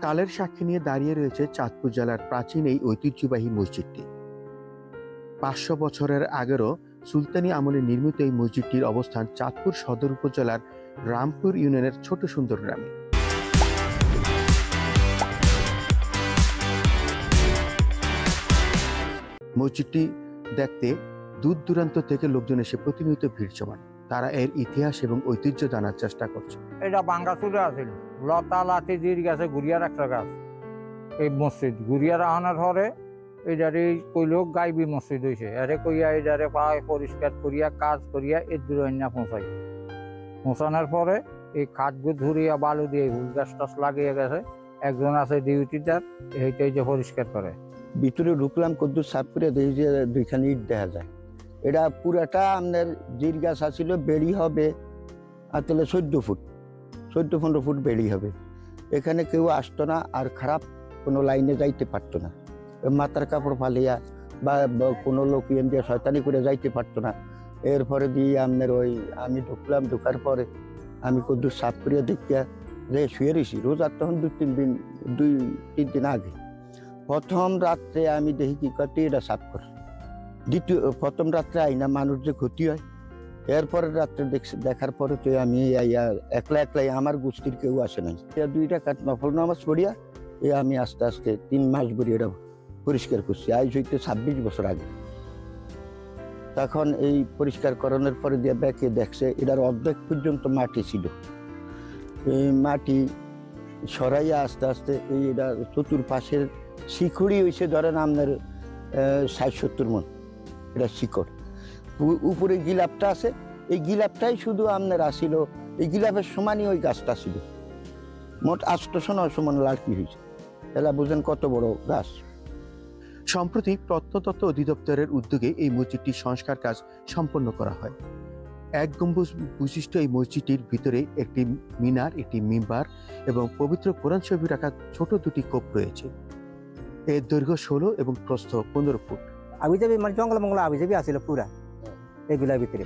কালের সাক্ষী নিয়ে দাঁড়িয়ে রয়েছে চাঁদপুর জেলার প্রাচীন এই ঐতিহ্যবাহী মসজিদটি। 500 বছরের আগেরও সুলতানি আমলে নির্মিত এই মসজিদটির অবস্থান চাঁদপুর সদর উপজেলার রামপুর ইউনিয়নের ছোট সুন্দর গ্রামে। মসজিদটি দেখতে দূর দূরান্ত থেকে লোকজন এসে প্রতিনিয়ত ভিড় জমান। তারা এর ইতিহাস এবং ঐতিহ্য জানার চেষ্টা করছে। এটা বাঙ্গাসুরে আছিল, লতা লাতি দিয়ে গেছে ঘুরিয়ার একটা গাছ। এই মসজিদ ঘুরিয়ার আনার পরে এইটারে কইলেও গাইবি মসজিদ হয়েছে। এরে কইয়া এইটারে পায় পরিষ্কার করিয়া কাজ করিয়া এর দূরে আইনা পৌঁছানোর পরে এই খাটগুলো ধরিয়া বালু দিয়ে ফুল গাছ টাছ লাগিয়ে গেছে। একজন আছে ডিউটিটার, এইটাই যে পরিষ্কার করে। ভিতরে ঢুকলাম কদ্দুর সাফ করে দেখি যে দুইখানি ইট দেখা যায়। এটা পুরাটা আপনার জির গাছ আছিল, বেড়ি হবে আসলে 14 ফুট 14-15 ফুট বেড়ি হবে। এখানে কেউ আসতো না, আর খারাপ কোনো লাইনে যাইতে পারতো না। মাথার কাপড় ফালিয়া বা কোনো লোক ইয়ে দিয়ে শয়তানি করে যাইতে পারতো না। এরপরে দিয়ে আপনার ওই আমি ঢুকলাম, ঢুকার পরে আমি কদ্দুর সাফ করিয়া দেখিয়া যে শুয়ে রয়েছি। রোজার তখন 2-3 দিন আগে। প্রথম রাত্রে আমি দেখি কি করতে এটা সাফ করে। প্রথম রাত্রে আইনা মানুষ যে ক্ষতি হয়। এরপরের রাত্রে দেখার পরে তো আমি একলাই আমার গোষ্ঠীর কেউ আসে নাই। 2 রাকাত নফল নামাজ পড়িয়া আমি আস্তে আস্তে 3 মাস ধরে এটা পরিষ্কার করছি। আজ হইতে 26 বছর আগে। তখন এই পরিষ্কার করানোর পরে দিয়ে ব্যাকে দেখছে এটার অর্ধেক পর্যন্ত মাটি ছিল। এই মাটি সরাইয়া আস্তে আস্তে এই এটা চতুর্পাশের শিকড়ি হয়েছে ধরেন আপনার 60-70 মন। এটা শিকড়। উপরে গিলাপটা আছে, এই গিলাপটাই শুধু আপনার আসিল। এই গিলাপের সমানই ওই গাছটা ছিল। মোট 800-900 মন লাড়কি হয়েছে। এলা বুঝেন কত বড় গাছ। সম্প্রতি প্রত্নতত্ত্ব অধিদপ্তরের উদ্যোগে এই মসজিদটির সংস্কার কাজ সম্পন্ন করা হয়। 1 গম্বুজ বিশিষ্ট এই মসজিদটির ভিতরে একটি মিনার, একটি মিম্বার এবং পবিত্র কোরআন শরীফ রাখা ছোট 2টি কোপ রয়েছে। এর দৈর্ঘ্য 16 এবং প্রস্থ 15 ফুট। আবিজাবি মানে জঙ্গল মঙ্গল আবিজাবি আসছিল পুরা এগুলার ভিতরে।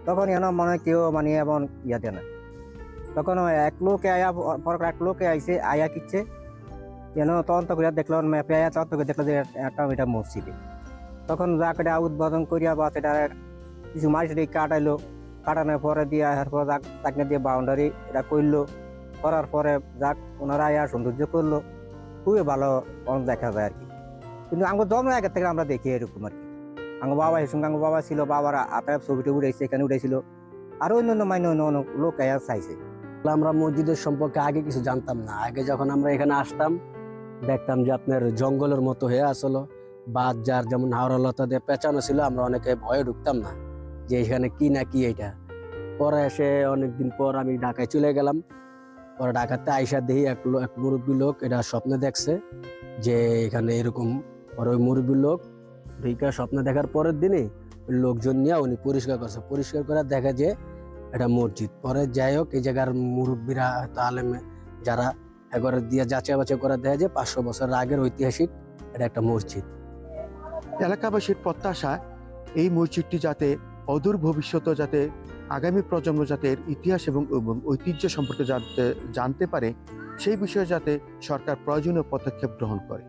তখন এমন মনে হয় কেউ মানে এমন ইয়া দেয় না। তখন এক লোকে আয়া এক লোকে আইসে আয়া কিচ্ছে যেন তদন্ত করে দেখলো, ম্যাপে আয়া তদন্ত করে দেখলো যে এটা মসজিদে। তখন যাক এটা উদ্বোধন করিয়া বা সেটা কিছু মাটি কাটাইলো। কাটানোর পরে দিয়ে এরপর তাকে দিয়ে বাউন্ডারি এটা করলো। করার পরে যাক ওনারা আয়া সৌন্দর্য করলো। খুবই ভালো দেখা যায় আর কি। কিন্তু আমার জন্মের আগে থেকে আমরা দেখি এরকম আর কি। আমার বাবা এর সঙ্গে আমার বাবা ছিল, বাবার আটায় ছবিটা উঠেছে, এখানে উঠেছিল। আর অন্য অন্য লোক চাইছে। আমরা মসজিদের সম্পর্কে আগে কিছু জানতাম না। আগে যখন আমরা এখানে আসতাম দেখতাম যে আপনার জঙ্গলের মতো হয়ে আসলো, বাদ যার যেমন হাওড়ালতা দিয়ে পেঁচানো ছিল। আমরা অনেকে ভয়ে ঢুকতাম না যে এখানে কি না কি এটা। পরে এসে অনেকদিন পর আমি ঢাকায় চলে গেলাম। পরে ঢাকাতে আইসা দেখি এক মুরব্বী লোক এটা স্বপ্নে দেখছে যে এখানে এরকম। পরে ওই মুরব্বী লোক ঢাকা স্বপ্নে দেখার পরের দিনে লোকজন নিয়ে উনি পরিষ্কার করছে। পরিষ্কার করে দেখা যে এটা মসজিদ। পরে যাই হোক এই জায়গার মুরব্বীরা হয়তো আলেমে যারা একবারে দিয়ে যাচাই বাছাই করে দেখা যায় 500 বছরের আগের ঐতিহাসিক এটা একটা মসজিদ। এলাকাবাসীর প্রত্যাশা এই মসজিদটি যাতে অদূর ভবিষ্যতে যাতে আগামী প্রজন্ম যাতে এর ইতিহাস এবং ঐতিহ্য সম্পর্কে জানতে পারে, সেই বিষয়ে যাতে সরকার প্রয়োজনীয় পদক্ষেপ গ্রহণ করে।